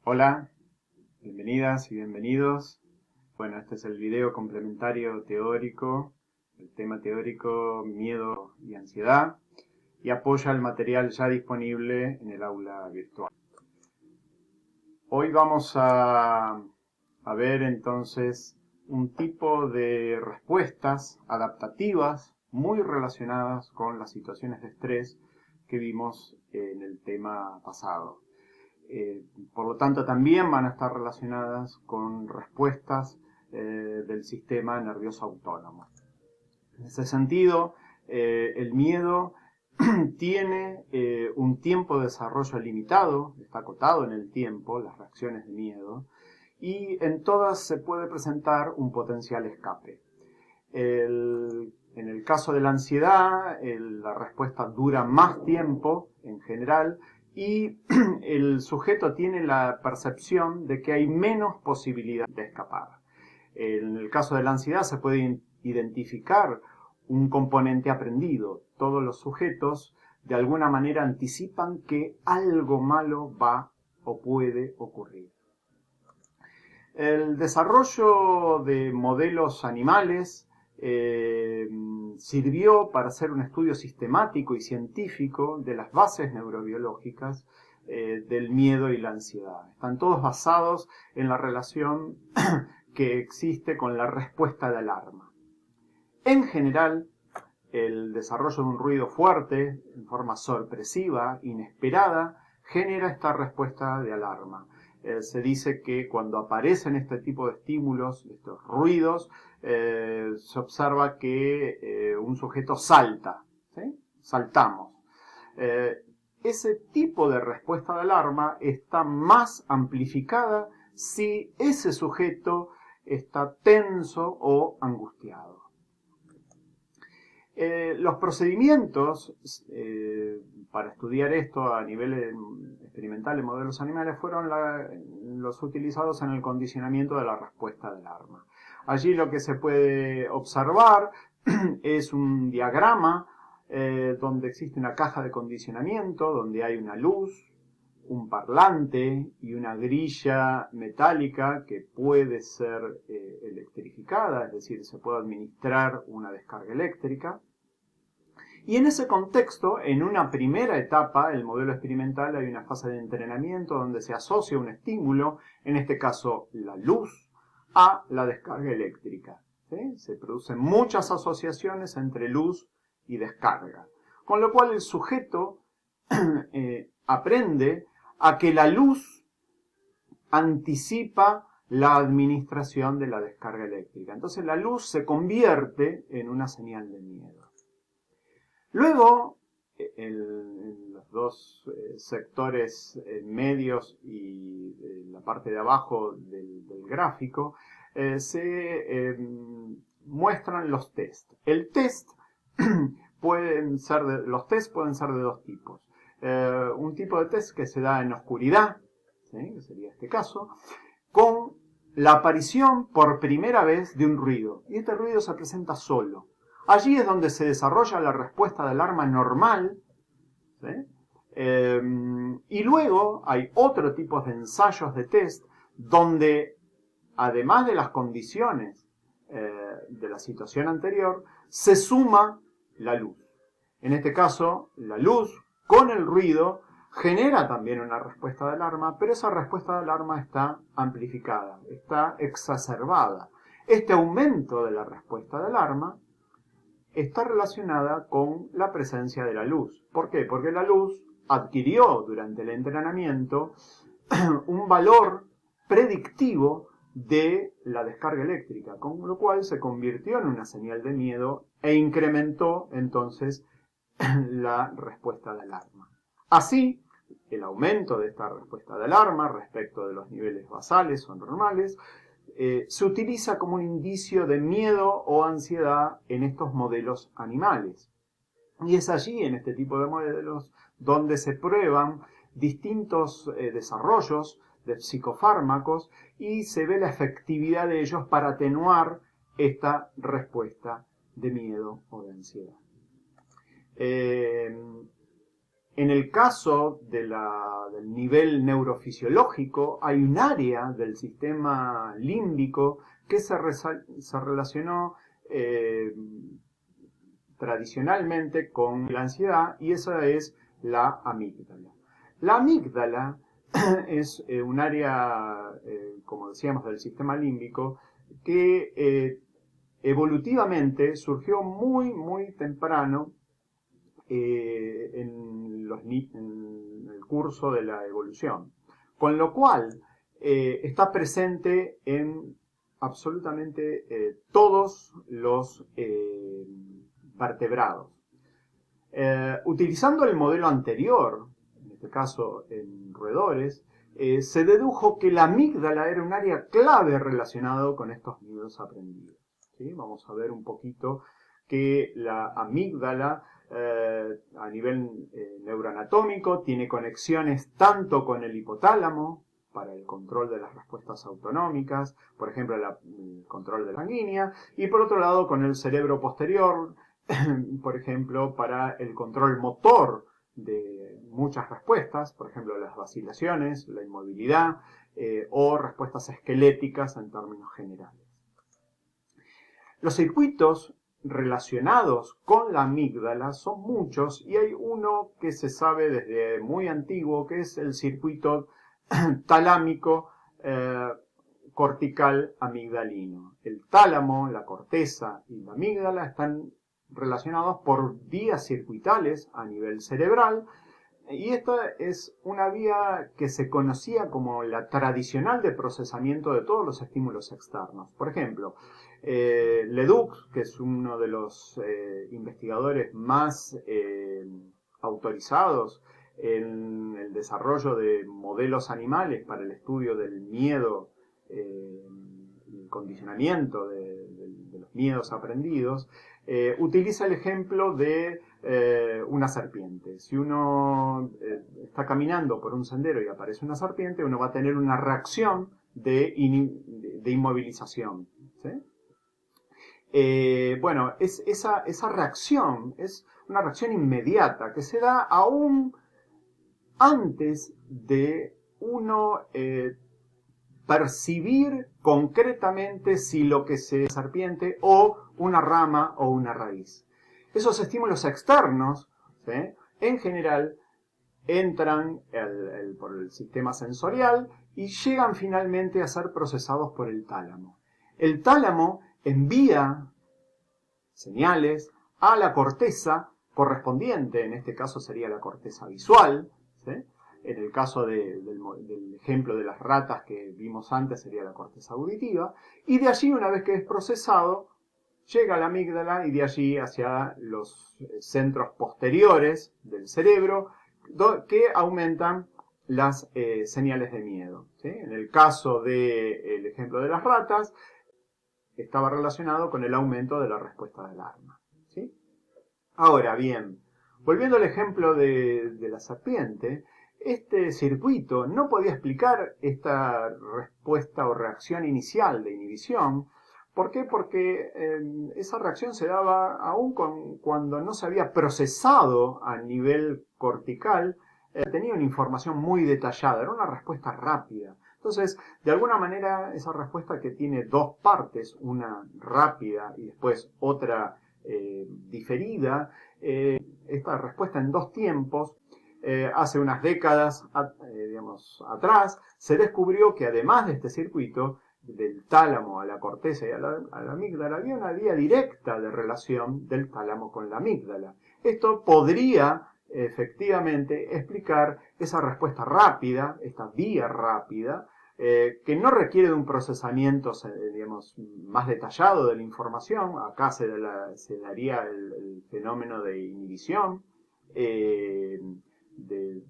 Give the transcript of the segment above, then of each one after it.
Hola, bienvenidas y bienvenidos. Bueno, este es el video complementario teórico, el tema teórico miedo y ansiedad, y apoya el material ya disponible en el aula virtual. Hoy vamos a ver entonces un tipo de respuestas adaptativas muy relacionadas con las situaciones de estrés que vimos en el tema pasado. Por lo tanto, también van a estar relacionadas con respuestas del sistema nervioso autónomo. En ese sentido, el miedo tiene un tiempo de desarrollo limitado, está acotado en el tiempo, las reacciones de miedo, y en todas se puede presentar un potencial escape. En el caso de la ansiedad, la respuesta dura más tiempo en general y el sujeto tiene la percepción de que hay menos posibilidad de escapar. En el caso de la ansiedad se puede identificar un componente aprendido. Todos los sujetos de alguna manera anticipan que algo malo va o puede ocurrir. El desarrollo de modelos animales sirvió para hacer un estudio sistemático y científico de las bases neurobiológicas del miedo y la ansiedad. Están todos basados en la relación que existe con la respuesta de alarma. En general, el desarrollo de un ruido fuerte, en forma sorpresiva, inesperada, genera esta respuesta de alarma. Se dice que cuando aparecen este tipo de estímulos, estos ruidos, se observa que un sujeto salta, ¿sí? Saltamos. Ese tipo de respuesta de alarma está más amplificada si ese sujeto está tenso o angustiado. Los procedimientos para estudiar esto a nivel experimental en modelos animales fueron los utilizados en el condicionamiento de la respuesta del alarma. Allí lo que se puede observar es un diagrama donde existe una caja de condicionamiento, donde hay una luz, un parlante y una grilla metálica que puede ser electrificada, es decir, se puede administrar una descarga eléctrica. Y en ese contexto, en una primera etapa, el modelo experimental, hay una fase de entrenamiento donde se asocia un estímulo, en este caso la luz, a la descarga eléctrica. ¿Sí? Se producen muchas asociaciones entre luz y descarga, con lo cual el sujeto aprende a que la luz anticipa la administración de la descarga eléctrica. Entonces la luz se convierte en una señal de miedo. Luego, en los dos sectores medios y la parte de abajo del gráfico, se muestran los test. Los test pueden ser de dos tipos. Un tipo de test que se da en oscuridad, ¿sí? Que sería este caso, con la aparición por primera vez de un ruido. Y este ruido se presenta solo. Allí es donde se desarrolla la respuesta de alarma normal, ¿sí? Y luego hay otro tipo de ensayos de test donde, además de las condiciones de la situación anterior, se suma la luz. En este caso, la luz con el ruido genera también una respuesta de alarma, pero esa respuesta de alarma está amplificada, está exacerbada. Este aumento de la respuesta de alarma está relacionada con la presencia de la luz. ¿Por qué? Porque la luz adquirió durante el entrenamiento un valor predictivo de la descarga eléctrica, con lo cual se convirtió en una señal de miedo e incrementó entonces la respuesta de alarma. Así, el aumento de esta respuesta de alarma respecto de los niveles basales o normales se utiliza como un indicio de miedo o ansiedad en estos modelos animales. Y es allí, en este tipo de modelos, donde se prueban distintos desarrollos de psicofármacos y se ve la efectividad de ellos para atenuar esta respuesta de miedo o de ansiedad. En el caso del nivel neurofisiológico, hay un área del sistema límbico que se relacionó tradicionalmente con la ansiedad, y esa es la amígdala. La amígdala es un área, como decíamos, del sistema límbico que evolutivamente surgió muy temprano en el curso de la evolución, con lo cual está presente en absolutamente todos los vertebrados. Utilizando el modelo anterior, en este caso en roedores, se dedujo que la amígdala era un área clave relacionado con estos miedos aprendidos. ¿Sí? Vamos a ver un poquito que la amígdala a nivel neuroanatómico tiene conexiones tanto con el hipotálamo para el control de las respuestas autonómicas, por ejemplo el control de la sanguínea, y por otro lado con el cerebro posterior, por ejemplo para el control motor de muchas respuestas, por ejemplo las vacilaciones, la inmovilidad o respuestas esqueléticas en términos generales. Los circuitos relacionados con la amígdala son muchos y hay uno que se sabe desde muy antiguo, que es el circuito talámico cortical amigdalino. El tálamo, la corteza y la amígdala están relacionados por vías circuitales a nivel cerebral, y esta es una vía que se conocía como la tradicional de procesamiento de todos los estímulos externos. Por ejemplo, Leduc, que es uno de los investigadores más autorizados en el desarrollo de modelos animales para el estudio del miedo y el condicionamiento de los miedos aprendidos, utiliza el ejemplo de una serpiente. Si uno está caminando por un sendero y aparece una serpiente, uno va a tener una reacción de inmovilización. ¿Sí? Bueno, esa reacción es una reacción inmediata que se da aún antes de uno percibir concretamente si lo que es serpiente o una rama o una raíz. Esos estímulos externos, ¿sí?, en general entran por el sistema sensorial y llegan finalmente a ser procesados por el tálamo. El tálamo envía señales a la corteza correspondiente, en este caso sería la corteza visual, ¿sí? En el caso del ejemplo de las ratas que vimos antes sería la corteza auditiva, y de allí, una vez que es procesado, llega a la amígdala y de allí hacia los centros posteriores del cerebro que aumentan las señales de miedo. ¿Sí? En el caso del ejemplo de las ratas, estaba relacionado con el aumento de la respuesta de alarma. ¿Sí? Ahora bien, volviendo al ejemplo de la serpiente, este circuito no podía explicar esta respuesta o reacción inicial de inhibición. ¿Por qué? Porque esa reacción se daba aún cuando no se había procesado a nivel cortical, tenía una información muy detallada, era una respuesta rápida. Entonces, de alguna manera, esa respuesta que tiene dos partes, una rápida y después otra diferida, esta respuesta en dos tiempos, hace unas décadas atrás, se descubrió que además de este circuito, del tálamo a la corteza y a la amígdala, había una vía directa de relación del tálamo con la amígdala. Esto podría efectivamente explicar esa respuesta rápida, esta vía rápida, que no requiere de un procesamiento más detallado de la información. Acá se daría el fenómeno de inhibición, del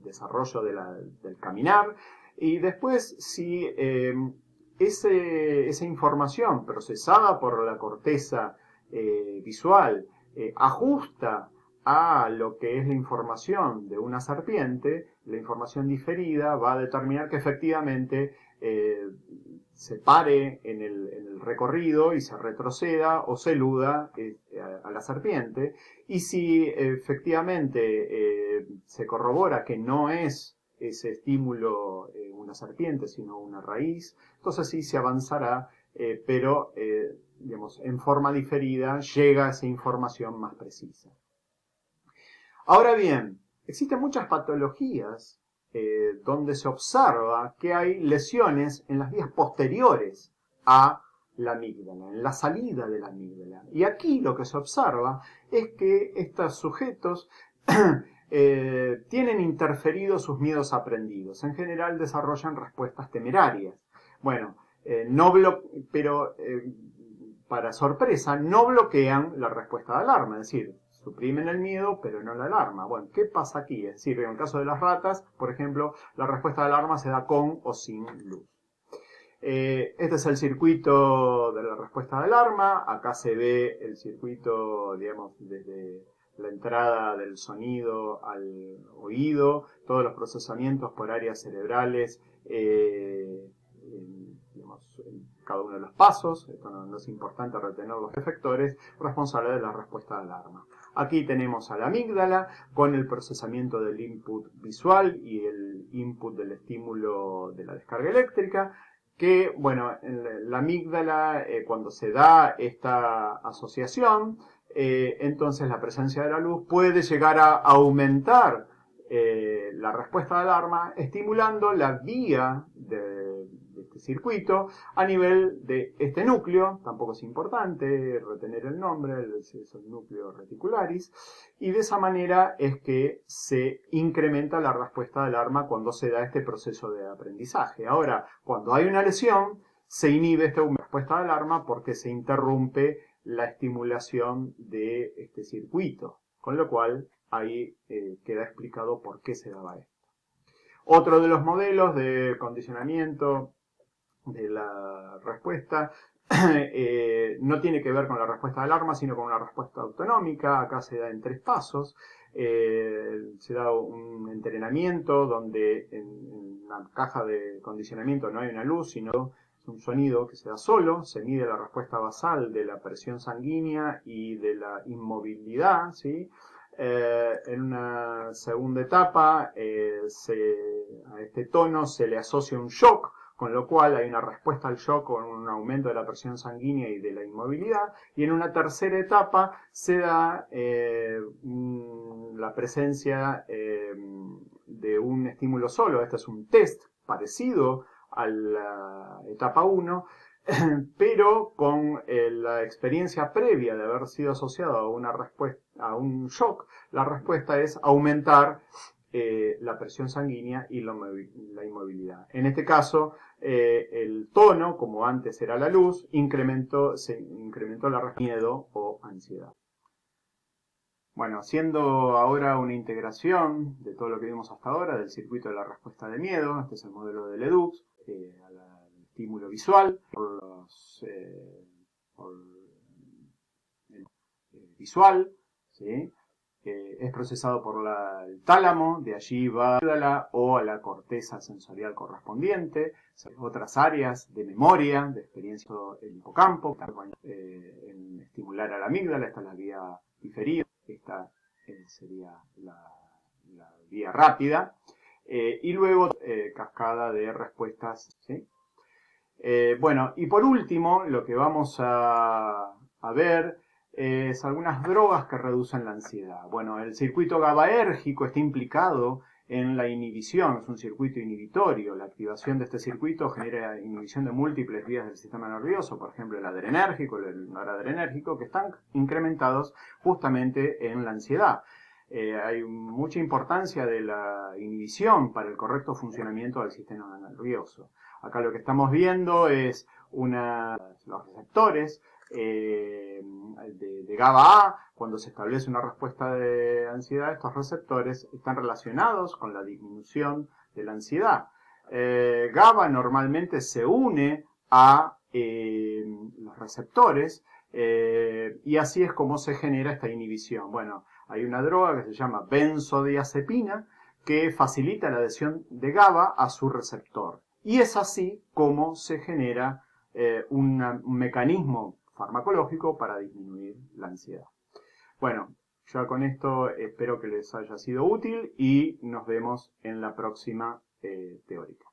desarrollo del caminar, y después si esa información procesada por la corteza visual ajusta a lo que es la información de una serpiente, la información diferida va a determinar que efectivamente se pare en el recorrido y se retroceda o se eluda a la serpiente. Y si efectivamente se corrobora que no es ese estímulo una serpiente, sino una raíz, entonces sí se avanzará, pero digamos, en forma diferida llega esa información más precisa. Ahora bien, existen muchas patologías donde se observa que hay lesiones en las vías posteriores a la amígdala, en la salida de la amígdala. Y aquí lo que se observa es que estos sujetos tienen interferidos sus miedos aprendidos. En general desarrollan respuestas temerarias. Bueno, pero para sorpresa no bloquean la respuesta de alarma, es decir, suprimen el miedo, pero no la alarma. Bueno, ¿qué pasa aquí? Es decir, en el caso de las ratas, por ejemplo, la respuesta de alarma se da con o sin luz. Este es el circuito de la respuesta de alarma. Acá se ve el circuito, digamos, desde la entrada del sonido al oído, todos los procesamientos por áreas cerebrales, digamos, en cada uno de los pasos. Esto no es importante retener los efectores responsables de la respuesta de alarma. Aquí tenemos a la amígdala con el procesamiento del input visual y el input del estímulo de la descarga eléctrica, que, bueno, en la amígdala, cuando se da esta asociación, entonces la presencia de la luz puede llegar a aumentar la respuesta de alarma, estimulando la vía de este circuito a nivel de este núcleo. Tampoco es importante retener el nombre, es el núcleo reticularis, y de esa manera es que se incrementa la respuesta de alarma cuando se da este proceso de aprendizaje. Ahora, cuando hay una lesión, se inhibe esta respuesta de alarma porque se interrumpe la estimulación de este circuito, con lo cual ahí queda explicado por qué se daba esto. Otro de los modelos de condicionamiento de la respuesta no tiene que ver con la respuesta de alarma, sino con una respuesta autonómica. Acá se da en 3 pasos. Se da un entrenamiento donde en una caja de condicionamiento no hay una luz, sino un sonido que se da solo. Se mide la respuesta basal de la presión sanguínea y de la inmovilidad, ¿sí? En una segunda etapa, a este tono se le asocia un shock, con lo cual hay una respuesta al shock con un aumento de la presión sanguínea y de la inmovilidad. Y en una tercera etapa se da la presencia de un estímulo solo. Este es un test parecido a la etapa 1, pero con la experiencia previa de haber sido asociado a una respuesta, a un shock, la respuesta es aumentar la presión sanguínea y la inmovilidad. En este caso, el tono, como antes era la luz, se incrementó la respuesta de miedo o ansiedad. Bueno, haciendo ahora una integración de todo lo que vimos hasta ahora del circuito de la respuesta de miedo, este es el modelo de Ledoux, al estímulo visual, por el visual, ¿sí? Es procesado por el tálamo, de allí va a la amígdala o a la corteza sensorial correspondiente, otras áreas de memoria, de experiencia del hipocampo, en estimular a la amígdala. Esta es la vía diferida, esta sería la vía rápida, y luego cascada de respuestas, ¿sí? Bueno, y por último, lo que vamos a ver es algunas drogas que reducen la ansiedad. Bueno, el circuito GABAérgico está implicado en la inhibición, es un circuito inhibitorio. La activación de este circuito genera inhibición de múltiples vías del sistema nervioso, por ejemplo el adrenérgico, el noradrenérgico, que están incrementados justamente en la ansiedad. Hay mucha importancia de la inhibición para el correcto funcionamiento del sistema nervioso. Acá lo que estamos viendo es los receptores de GABA-A. Cuando se establece una respuesta de ansiedad, estos receptores están relacionados con la disminución de la ansiedad. GABA normalmente se une a los receptores y así es como se genera esta inhibición. Bueno, hay una droga que se llama benzodiazepina que facilita la adhesión de GABA a su receptor. Y es así como se genera un mecanismo farmacológico para disminuir la ansiedad. Bueno, Ya con esto espero que les haya sido útil y nos vemos en la próxima teórica.